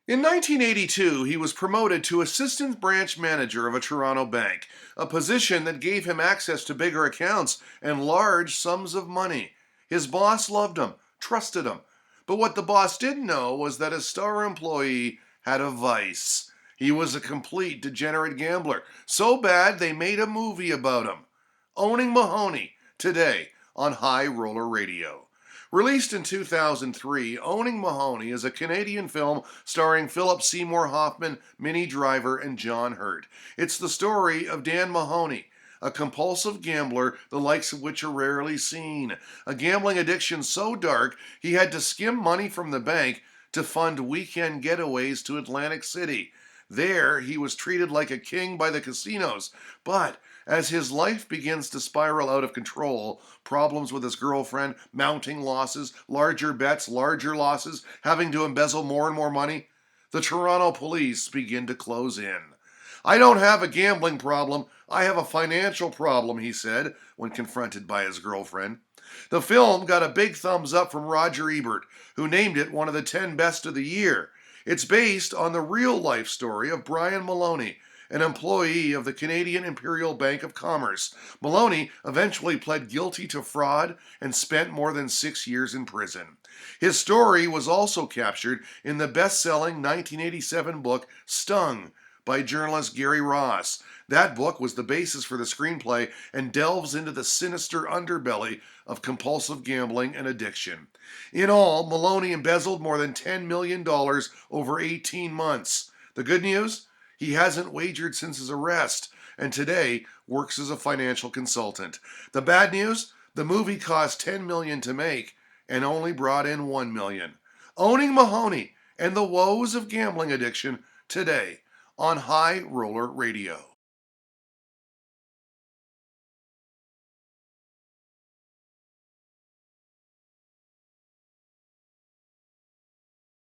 In 1982, he was promoted to assistant branch manager of a Toronto bank, a position that gave him access to bigger accounts and large sums of money. His boss loved him, trusted him. But what the boss didn't know was that his star employee had a vice. He was a complete degenerate gambler, so bad they made a movie about him. Owning Mahowny, today on High Roller Radio. Released in 2003, Owning Mahowny is a Canadian film starring Phillip Seymour Hoffman, Minnie Driver, and John Hurt. It's the story of Dan Mahowny, a compulsive gambler the likes of which are rarely seen. A gambling addiction so dark he had to skim money from the bank to fund weekend getaways to Atlantic City. There, he was treated like a king by the casinos, but as his life begins to spiral out of control, problems with his girlfriend, mounting losses, larger bets, larger losses, having to embezzle more and more money, the Toronto police begin to close in. "I don't have a gambling problem, I have a financial problem," he said when confronted by his girlfriend. The film got a big thumbs up from Roger Ebert, who named it one of the 10 best of the year. It's based on the real-life story of Brian Maloney, an employee of the Canadian Imperial Bank of Commerce. Maloney eventually pled guilty to fraud and spent more than 6 years in prison. His story was also captured in the best-selling 1987 book Stung by journalist Gary Ross. That book was the basis for the screenplay and delves into the sinister underbelly of compulsive gambling and addiction. In all, Maloney embezzled more than $10 million over 18 months. The good news? He hasn't wagered since his arrest, and today works as a financial consultant. The bad news? The movie cost $10 million to make and only brought in $1 million. Owning Mahowny and the woes of gambling addiction today on High Roller Radio.